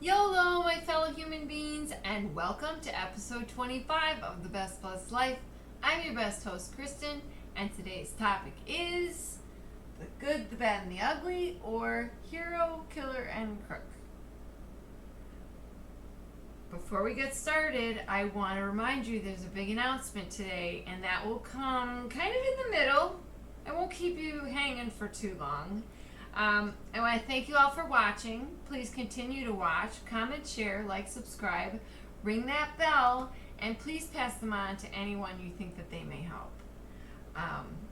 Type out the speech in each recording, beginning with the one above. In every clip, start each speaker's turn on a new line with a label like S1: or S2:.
S1: YOLO, my fellow human beings, and welcome to episode 25 of The Best Blessed Life. I'm your best host, Kristen, and today's topic is the good, the bad, and the ugly, or hero, killer, and crook. Before we get started, I want to remind you there's a big announcement today, and that will come kind of in the middle. I won't keep you hanging for too long. I want to thank you all for watching. Please continue to watch, comment, share, like, subscribe, ring that bell, and please pass them on to anyone you think that they may help.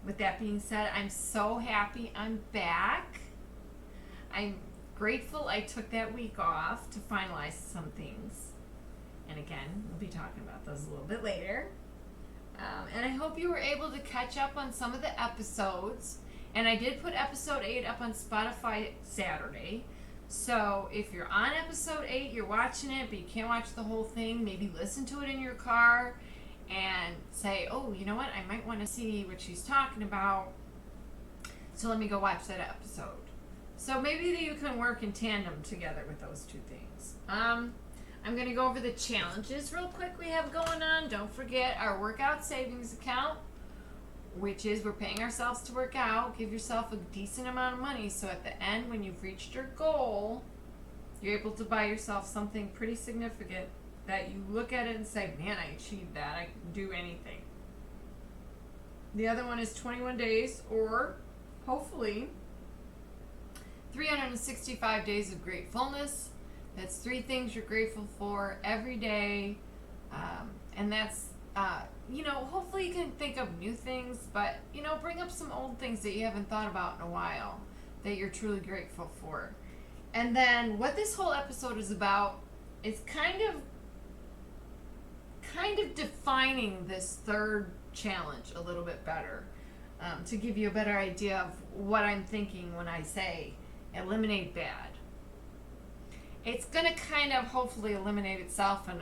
S1: With that being said, I'm so happy I'm back. I'm grateful I took that week off to finalize some things. And again, we'll be talking about those a little bit later. And I hope you were able to catch up on some of the episodes. And I did put episode 8 up on Spotify Saturday. So if you're on episode 8, you're watching it, but you can't watch the whole thing, maybe listen to it in your car and say, oh, you know what, I might want to see what she's talking about. So let me go watch that episode. So maybe you can work in tandem together with those two things. I'm going to go over the challenges real quick we have going on. Don't forget our workout savings account, which is we're paying ourselves to work out. Give yourself a decent amount of money so at the end, when you've reached your goal, you're able to buy yourself something pretty significant that you look at it and say, man, I achieved that. I can do anything. The other one is 21 days, or hopefully 365 days of gratefulness. That's 3 things you're grateful for every day. And that's hopefully you can think of new things, but, bring up some old things that you haven't thought about in a while that you're truly grateful for. And then what this whole episode is about is kind of defining this third challenge a little bit better, to give you a better idea of what I'm thinking when I say eliminate bad. It's going to kind of hopefully eliminate itself, and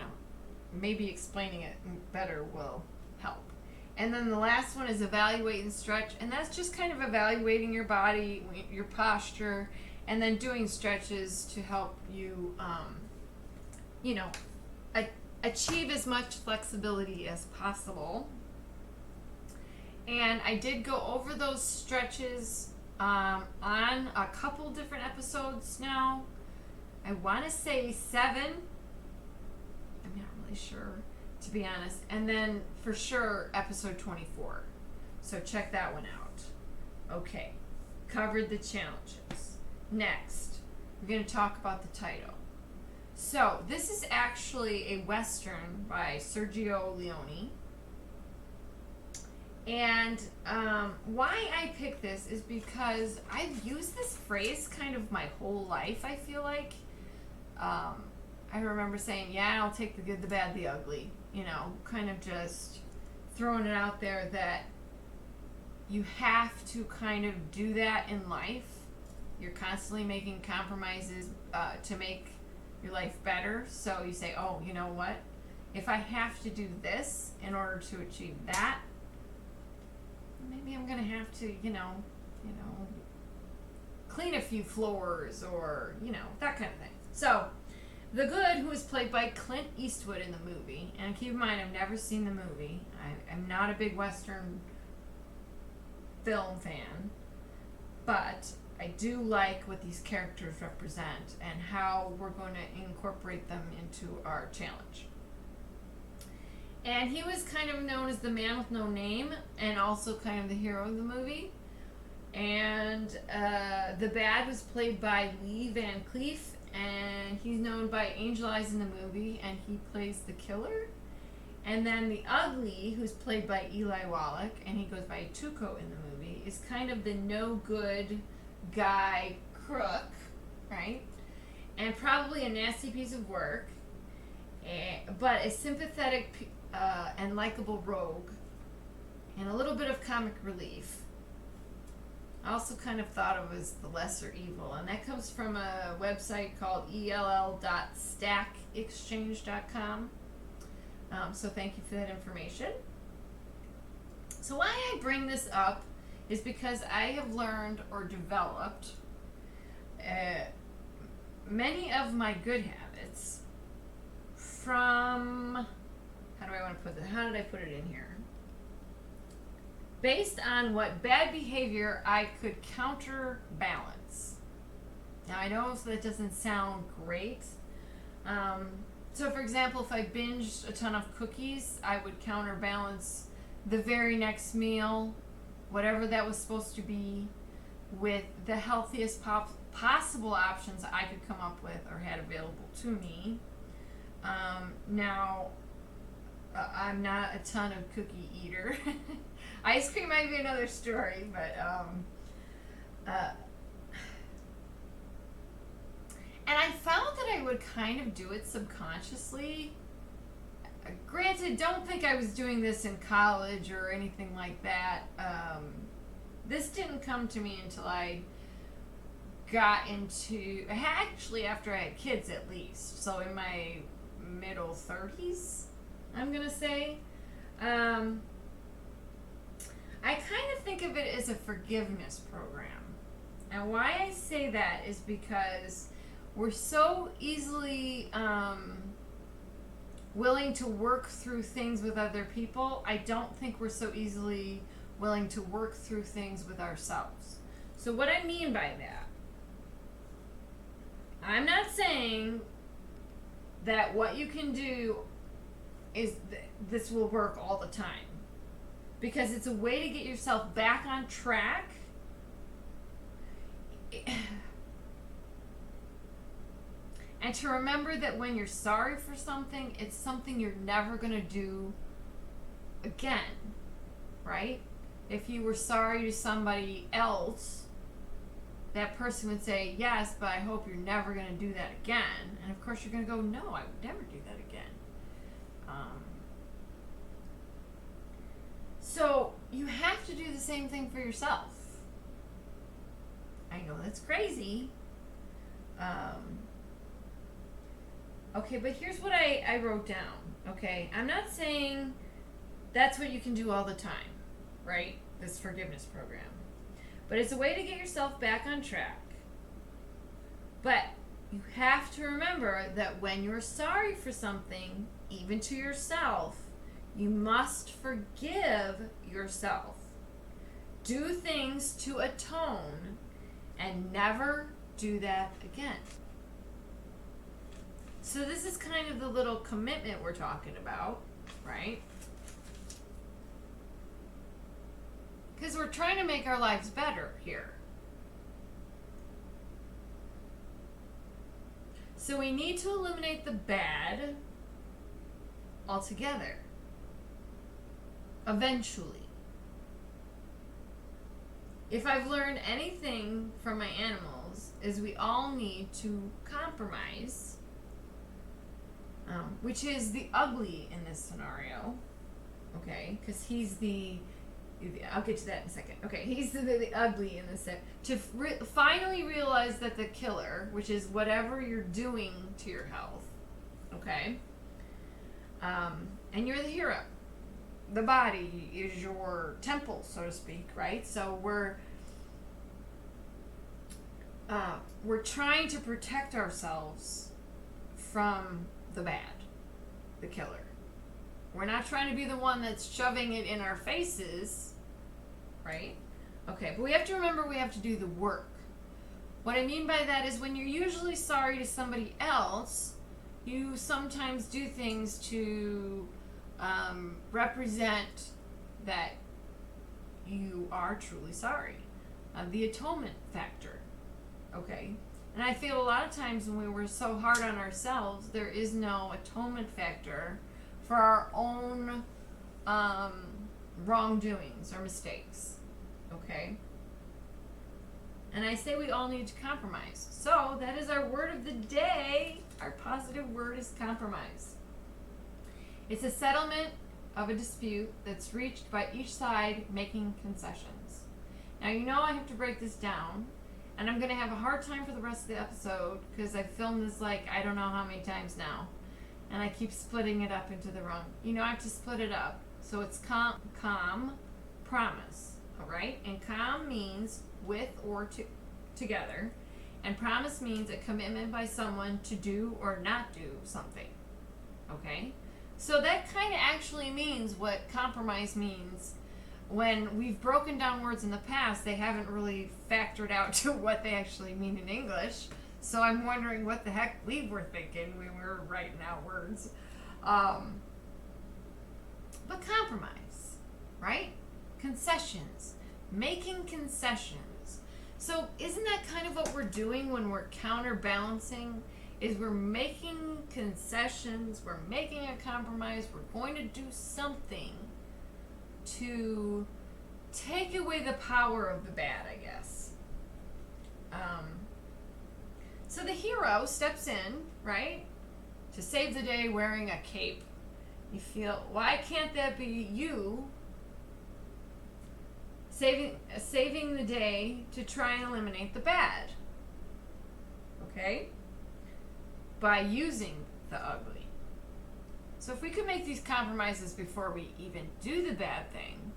S1: maybe explaining it better will help. And then the last one is evaluate and stretch, and that's just kind of evaluating your body, your posture, and then doing stretches to help you, achieve as much flexibility as possible. And I did go over those stretches on a couple different episodes now. I want to say 7. I'm not really sure, to be honest. And then for sure episode 24. So check that one out. Okay, covered the challenges. Next, we're going to talk about the title. So this is actually a Western by Sergio Leone. And why I picked this is because I've used this phrase kind of my whole life, I feel like. I remember saying, yeah, I'll take the good, the bad, the ugly. Kind of just throwing it out there that you have to kind of do that in life. You're constantly making compromises to make your life better. So you say, oh, you know what? If I have to do this in order to achieve that, maybe I'm going to have to, clean a few floors or, that kind of thing. So, the good, who is played by Clint Eastwood in the movie, and keep in mind, I've never seen the movie. I'm not a big Western film fan, but I do like what these characters represent and how we're going to incorporate them into our challenge. And he was kind of known as the man with no name, and also kind of the hero of the movie. And the bad was played by Lee Van Cleef, and he's known by Angel Eyes in the movie, and he plays the killer. And then the ugly, who's played by Eli Wallach, and he goes by Tuco in the movie, is kind of the no good guy crook, right? And probably a nasty piece of work, but a sympathetic and likable rogue, and a little bit of comic relief. I also kind of thought of as the lesser evil, and that comes from a website called ell.stackexchange.com. So thank you for that information. So why I bring this up is because I have learned or developed many of my good habits from, how do I want to put this? How did I put it in here? Based on what bad behavior I could counterbalance. Now, I know that doesn't sound great. So, for example, if I binged a ton of cookies, I would counterbalance the very next meal, whatever that was supposed to be, with the healthiest possible options I could come up with or had available to me. Now, I'm not a ton of cookie eater. Ice cream might be another story, but and I found that I would kind of do it subconsciously. Granted, don't think I was doing this in college or anything like that. This didn't come to me until I got into, actually after I had kids at least. So in my middle 30s, I'm going to say. I kind of think of it as a forgiveness program. And why I say that is because we're so easily willing to work through things with other people. I don't think we're so easily willing to work through things with ourselves. So what I mean by that, I'm not saying that what you can do is this will work all the time, because it's a way to get yourself back on track. And to remember that when you're sorry for something, it's something you're never going to do again, right? If you were sorry to somebody else, that person would say, yes, but I hope you're never going to do that again. And of course you're going to go, no, I would never do that again. So you have to do the same thing for yourself. I know that's crazy. Okay, but here's what I wrote down. Okay, I'm not saying that's what you can do all the time, right? This forgiveness program. But it's a way to get yourself back on track. But you have to remember that when you're sorry for something, even to yourself, you must forgive yourself. Do things to atone and never do that again. So this is kind of the little commitment we're talking about, right? Because we're trying to make our lives better here. So we need to eliminate the bad altogether. Eventually. If I've learned anything from my animals, is we all need to compromise, which is the ugly in this scenario, okay? Because he's I'll get to that in a second. Okay, he's the ugly in this, to finally realize that the killer, which is whatever you're doing to your health, okay? And you're the hero. The body is your temple, so to speak, right? So we're trying to protect ourselves from the bad, the killer. We're not trying to be the one that's shoving it in our faces, right? Okay, but we have to remember we have to do the work. What I mean by that is when you're usually sorry to somebody else, you sometimes do things to represent that you are truly sorry. The atonement factor, okay? And I feel a lot of times when we're so hard on ourselves, there is no atonement factor for our own wrongdoings or mistakes, okay? And I say we all need to compromise. So that is our word of the day. Our positive word is compromise. It's a settlement of a dispute that's reached by each side making concessions. Now, you know I have to break this down, and I'm going to have a hard time for the rest of the episode because I've filmed this like I don't know how many times now, and I keep splitting it up into the wrong. I have to split it up. So it's calm, promise, all right? And calm means with or together, And promise means a commitment by someone to do or not do something. Okay? So that kind of actually means what compromise means. When we've broken down words in the past, they haven't really factored out to what they actually mean in English. So I'm wondering what the heck we were thinking when we were writing out words. But compromise, right? Concessions. Making concessions. So isn't that kind of what we're doing when we're counterbalancing? Is we're making concessions, we're making a compromise, we're going to do something to take away the power of the bad, I guess. So the hero steps in, right, to save the day wearing a cape. You feel, why can't that be you saving the day to try and eliminate the bad? Okay? By using the ugly. So if we could make these compromises before we even do the bad thing,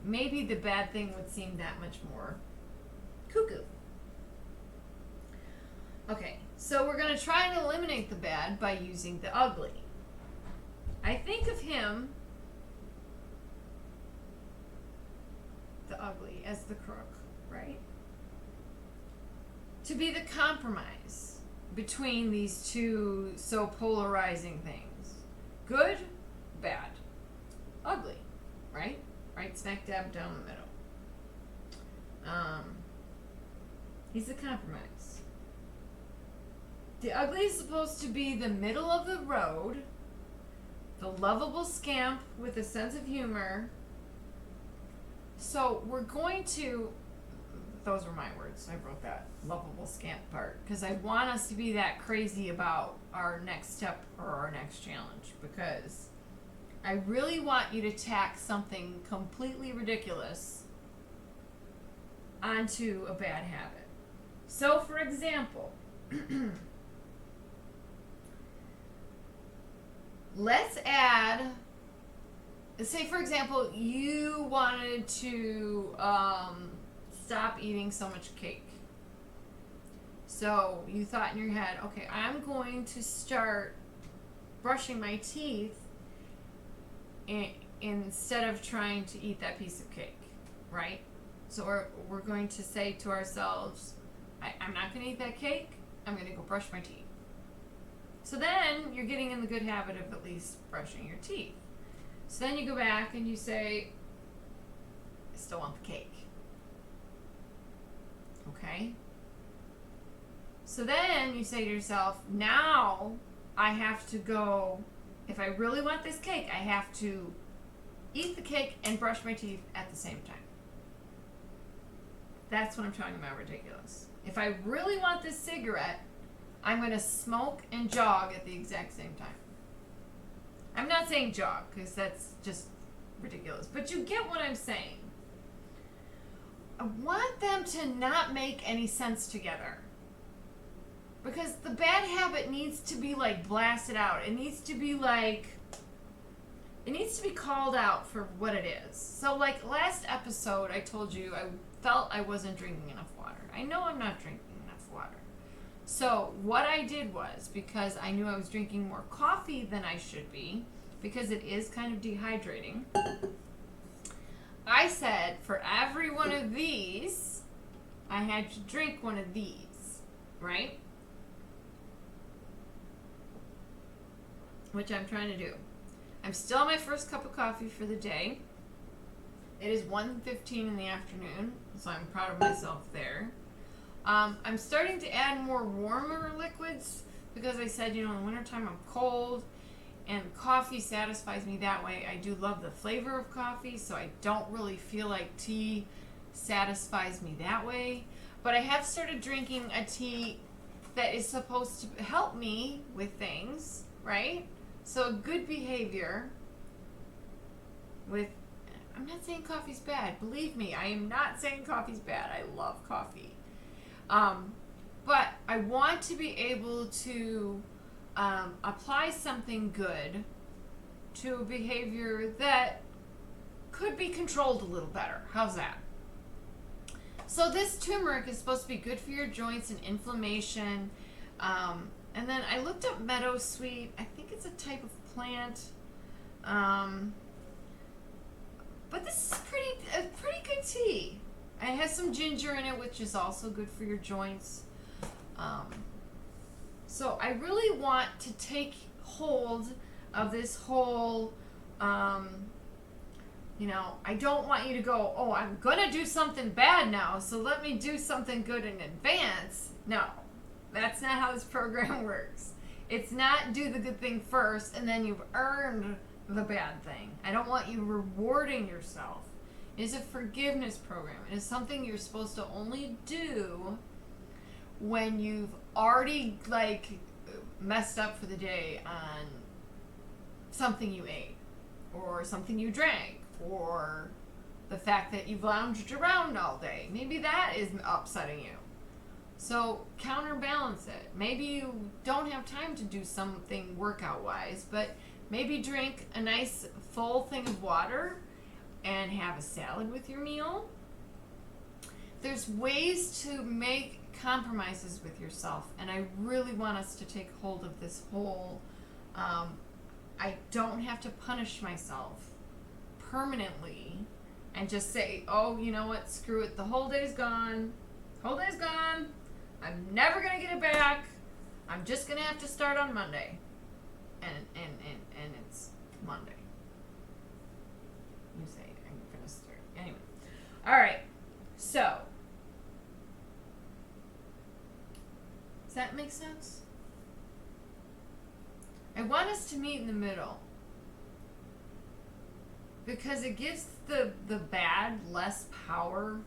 S1: maybe the bad thing would seem that much more cuckoo. Okay, so we're going to try and eliminate the bad by using the ugly. I think of him, the ugly, as the crook, right? To be the compromise between these two so polarizing things. Good, bad, ugly, right? Right smack dab down the middle. He's a compromise. The ugly is supposed to be the middle of the road, the lovable scamp with a sense of humor. So we're going to, those were my words, I wrote that lovable scamp part, because I want us to be that crazy about our next step or our next challenge, because I really want you to tack something completely ridiculous onto a bad habit. So for example, let's add, say for example, you wanted to stop eating so much cake. So you thought in your head, okay, I'm going to start brushing my teeth instead of trying to eat that piece of cake, right? So we're going to say to ourselves, I'm not going to eat that cake, I'm going to go brush my teeth. So then you're getting in the good habit of at least brushing your teeth. So then you go back and you say, I still want the cake. Okay? So then you say to yourself, now I have to go, if I really want this cake, I have to eat the cake and brush my teeth at the same time. That's what I'm talking about ridiculous. If I really want this cigarette, I'm going to smoke and jog at the exact same time. I'm not saying jog, because that's just ridiculous. But you get what I'm saying. I want them to not make any sense together. Because the bad habit needs to be like blasted out. It needs to be like, it needs to be called out for what it is. So like last episode, I told you I felt I wasn't drinking enough water. I know I'm not drinking enough water. So what I did was, because I knew I was drinking more coffee than I should be, because it is kind of dehydrating, I said for every one of these, I had to drink one of these, right? Which I'm trying to do. I'm still on my first cup of coffee for the day. It is 1:15 in the afternoon, so I'm proud of myself there. I'm starting to add more warmer liquids because I said, in the wintertime I'm cold and coffee satisfies me that way. I do love the flavor of coffee, so I don't really feel like tea satisfies me that way. But I have started drinking a tea that is supposed to help me with things, right? So good behavior with, I'm not saying coffee's bad. Believe me, I am not saying coffee's bad. I love coffee. But I want to be able to apply something good to a behavior that could be controlled a little better. How's that? So this turmeric is supposed to be good for your joints and inflammation. And then I looked up meadowsweet. I think it's a type of plant. But this is a pretty good tea. It has some ginger in it, which is also good for your joints. So I really want to take hold of this whole, I don't want you to go, oh, I'm going to do something bad now, so let me do something good in advance. No, that's not how this program works. It's not do the good thing first and then you've earned the bad thing. I don't want you rewarding yourself. It is a forgiveness program. It is something you're supposed to only do when you've already messed up for the day on something you ate or something you drank or the fact that you've lounged around all day. Maybe that is upsetting you. So counterbalance it. Maybe you don't have time to do something workout wise, but maybe drink a nice full thing of water and have a salad with your meal. There's ways to make compromises with yourself, and I really want us to take hold of this whole I don't have to punish myself permanently and just say, oh, you know what, screw it, the whole day's gone. I'm never gonna get it back. I'm just gonna have to start on Monday. And it's Monday. You say I'm gonna start. Anyway. Alright. So does that make sense? I want us to meet in the middle. Because it gives the bad less power.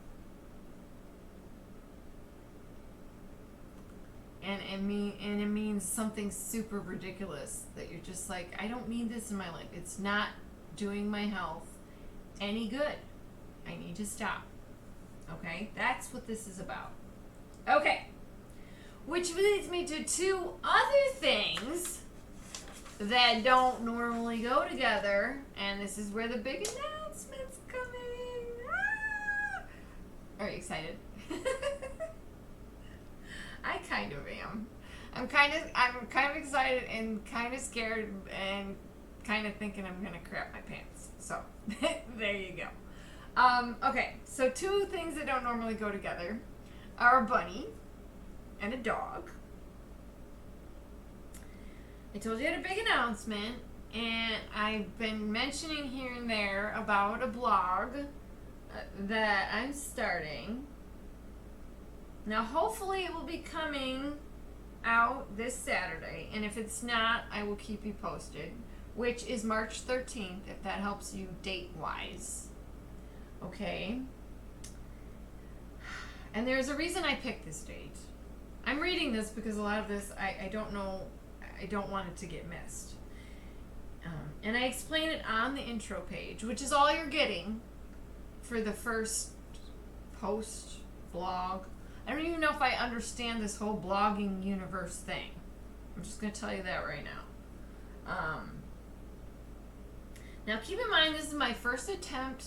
S1: And it means something super ridiculous that you're just like, I don't need this in my life. It's not doing my health any good. I need to stop. Okay? That's what this is about. Okay. Which leads me to two other things that don't normally go together. And this is where the big announcement's coming. Ah! Are you excited? I kind of am. I'm kind of excited and kind of scared and kind of thinking I'm gonna crap my pants. So there you go. Okay, so two things that don't normally go together are a bunny and a dog. I told you I had a big announcement, and I've been mentioning here and there about a blog that I'm starting. Now, hopefully it will be coming out this Saturday, and if it's not, I will keep you posted, which is March 13th, if that helps you date-wise. Okay? And there's a reason I picked this date. I'm reading this because a lot of this, I don't know, I don't want it to get missed. And I explain it on the intro page, which is all you're getting for the first post, blog. I don't even know if I understand this whole blogging universe thing. I'm just going to tell you that right now. Now, keep in mind, this is my first attempt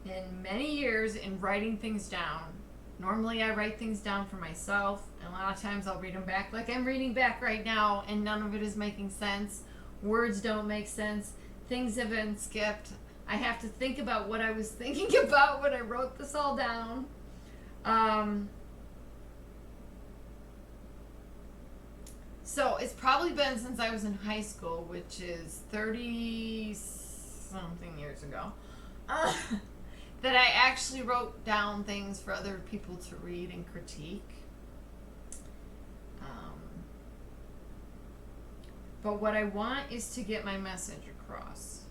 S1: in many years in writing things down. Normally, I write things down for myself, and a lot of times I'll read them back like I'm reading back right now, and none of it is making sense. Words don't make sense. Things have been skipped. I have to think about what I was thinking about when I wrote this all down. So it's probably been since I was in high school, which is 30-something years ago, that I actually wrote down things for other people to read and critique. But what I want is to get my message across.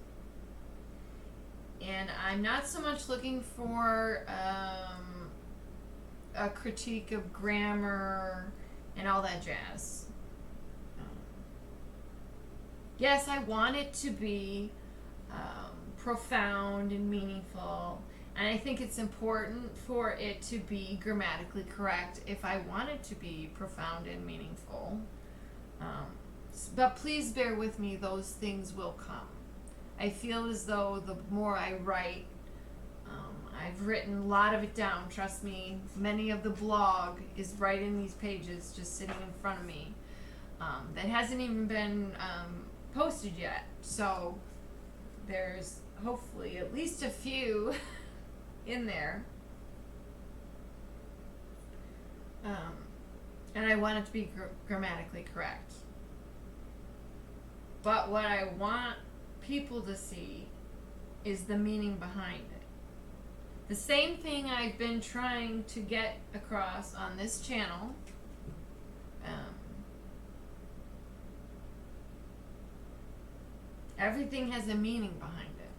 S1: And I'm not so much looking for a critique of grammar and all that jazz. Yes, I want it to be profound and meaningful, and I think it's important for it to be grammatically correct if I want it to be profound and meaningful. But please bear with me, those things will come. I feel as though the more I write, I've written a lot of it down, trust me. Many of the blog is right in these pages, just sitting in front of me. That hasn't even been posted yet. So there's hopefully at least a few in there. And I want it to be grammatically correct. But what I want people to see is the meaning behind it. The same thing I've been trying to get across on this channel. Everything has a meaning behind it.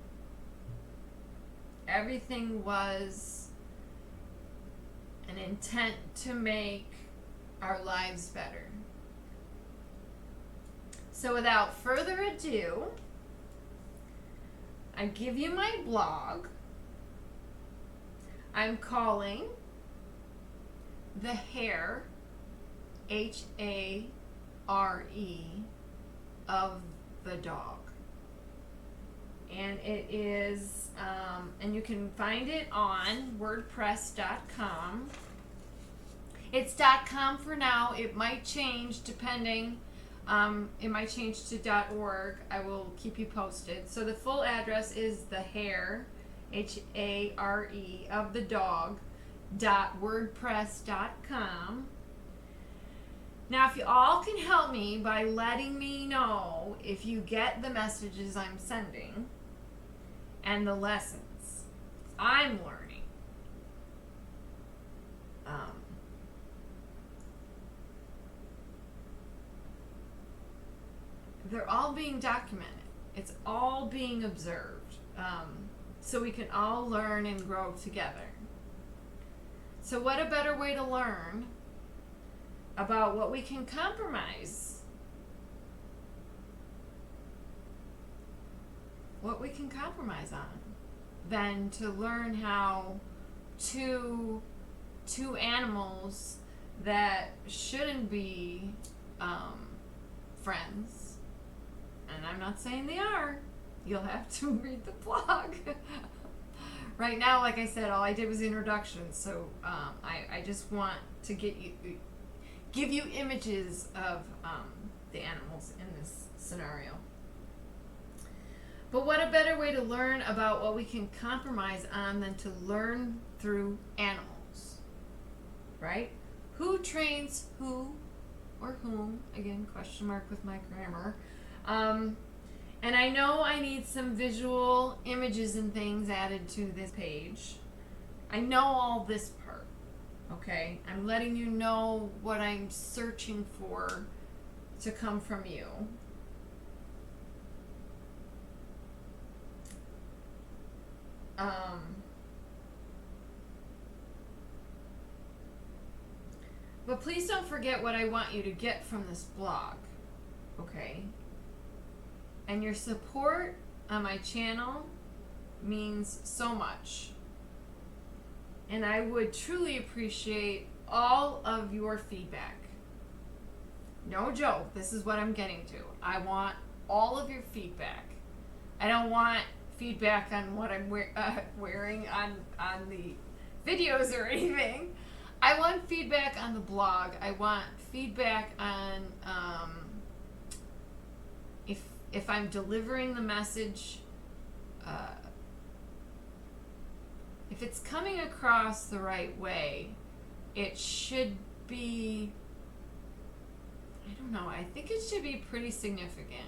S1: Everything was an intent to make our lives better. So without further ado, I give you my blog. I'm calling the hare, H-A-R-E, of the dog. And it is, and you can find it on WordPress.com. It's .com for now. It might change depending. It might change to .org. I will keep you posted. So the full address is the hare, H-A-R-E, of the dog, .wordpress.com. Now, if you all can help me by letting me know if you get the messages I'm sending and the lessons I'm learning. They're all being documented. It's all being observed. So we can all learn and grow together. So what a better way to learn about what we can compromise. What we can compromise on than to learn how two animals that shouldn't be friends, and I'm not saying they are. You'll have to read the blog. Right now, like I said, all I did was introduction, so I just want to give you images of the animals in this scenario. But what a better way to learn about what we can compromise on than to learn through animals, right? Who trains who or whom? Again, question mark with my grammar. And I know I need some visual images and things added to this page. I know all this part, okay? I'm letting you know what I'm searching for to come from you. But please don't forget what I want you to get from this blog, okay? And your support on my channel means so much. And I would truly appreciate all of your feedback. No joke, this is what I'm getting to. I want all of your feedback. I don't want feedback on what I'm wearing on the videos or anything. I want feedback on the blog. I want feedback on if I'm delivering the message, if it's coming across the right way. It should be, I don't know, I think it should be pretty significant.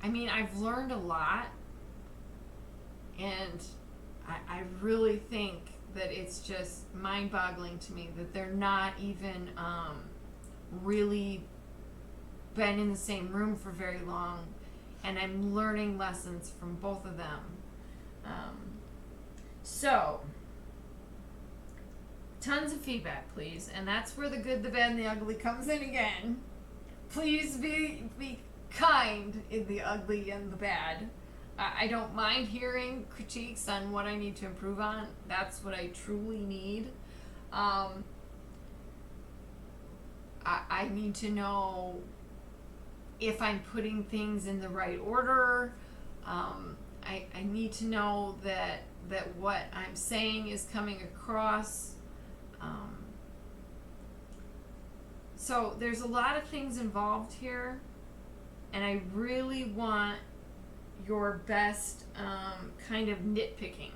S1: I mean, I've learned a lot, and I really think that it's just mind-boggling to me that they're not even really been in the same room for very long, and I'm learning lessons from both of them. So, tons of feedback, please, and that's where the good, the bad, and the ugly comes in again. Please be kind in the ugly and the bad. I don't mind hearing critiques on what I need to improve on. That's what I truly need. I need to know if I'm putting things in the right order. I need to know that what I'm saying is coming across. So there's a lot of things involved here, and I really want your best kind of nitpicking.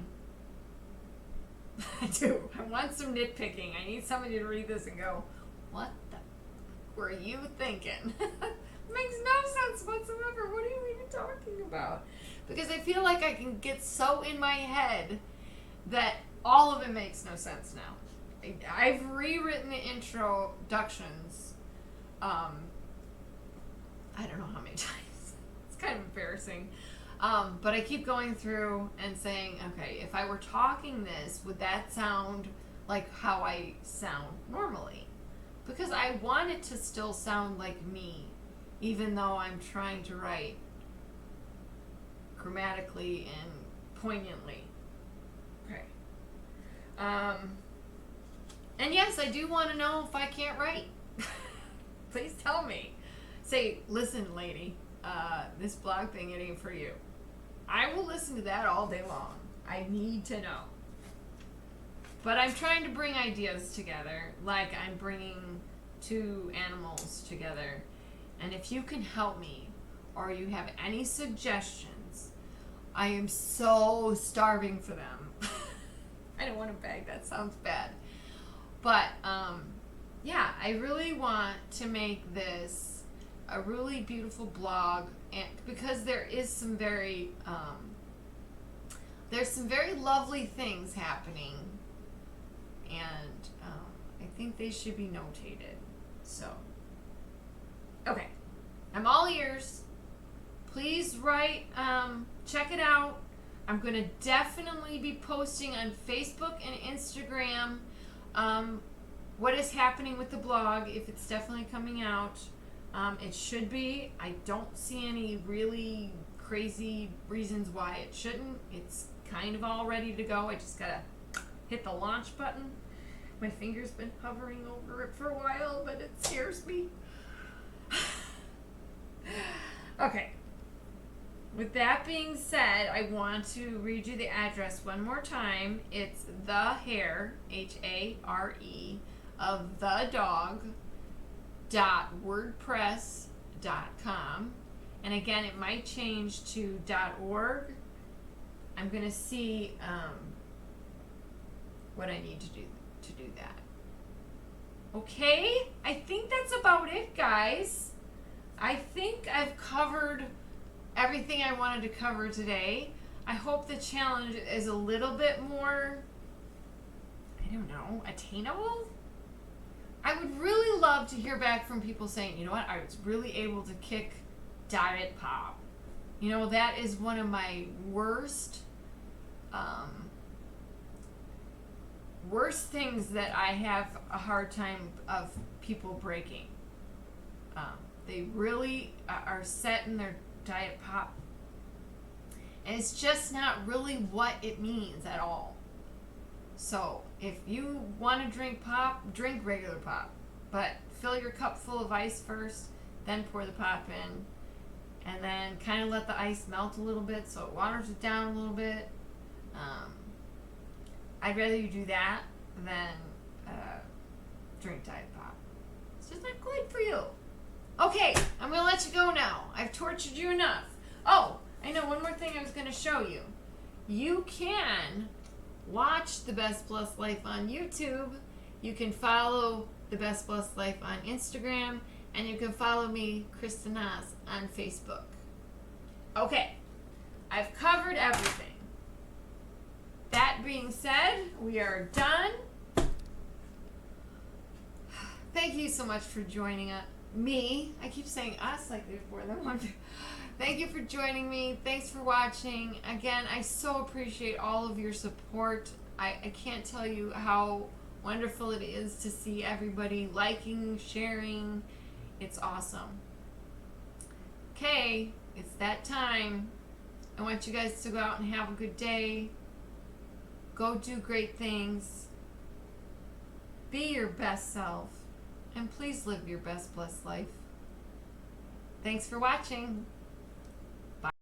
S1: I do. I want some nitpicking. I need somebody to read this and go, what the were you thinking? Makes no sense whatsoever. What are you even talking about? Because I feel like I can get so in my head that all of it makes no sense now. I've rewritten the introductions, I don't know how many times. It's kind of embarrassing. But I keep going through and saying, okay, if I were talking this, would that sound like how I sound normally? Because I want it to still sound like me, even though I'm trying to write grammatically and poignantly. Okay. And yes, I do want to know if I can't write. Please tell me. Say, listen, lady, this blog thing, it ain't for you. I will listen to that all day long. I need to know. But I'm trying to bring ideas together, like I'm bringing two animals together. And if you can help me, or you have any suggestions, I am so starving for them. I don't want to beg, that sounds bad. But, yeah, I really want to make this a really beautiful blog, and because there is some very, there's some very lovely things happening, and I think they should be notated. So, okay, I'm all ears. Please write, check it out. I'm going to definitely be posting on Facebook and Instagram what is happening with the blog, if it's definitely coming out. It should be. I don't see any really crazy reasons why it shouldn't. It's kind of all ready to go. I just got to hit the launch button. My finger's been hovering over it for a while, but it scares me. Okay. With that being said, I want to read you the address one more time. It's the hare, H-A-R-E, of the dog .wordpress.com. And again, it might change to .org. I'm going to see what I need to do that. Okay, I think that's about it, guys. I think I've covered everything I wanted to cover today. I hope the challenge is a little bit more, I don't know, attainable. I would really love to hear back from people saying, you know what, I was really able to kick diet pop. You know, that is one of my worst things that I have a hard time of people breaking. They really are set in their diet pop, and it's just not really what it means at all. So if you want to drink pop, drink regular pop, but fill your cup full of ice first, then pour the pop in, and then kind of let the ice melt a little bit so it waters it down a little bit. I'd rather you do that than drink diet pop. It's just not good for you. Okay, I'm going to let you go now. I've tortured you enough. Oh, I know one more thing I was going to show you. You can watch The Best Blessed Life on YouTube. You can follow The Best Blessed Life on Instagram. And you can follow me, Krista Nas, on Facebook. Okay, I've covered everything. That being said, we are done. Thank you so much for joining me. I keep saying us like there's more than one. Thank you for joining me. Thanks for watching. Again, I so appreciate all of your support. I can't tell you how wonderful it is to see everybody liking, sharing. It's awesome. Okay, it's that time. I want you guys to go out and have a good day. Go do great things. Be your best self. And please live your best blessed life. Thanks for watching.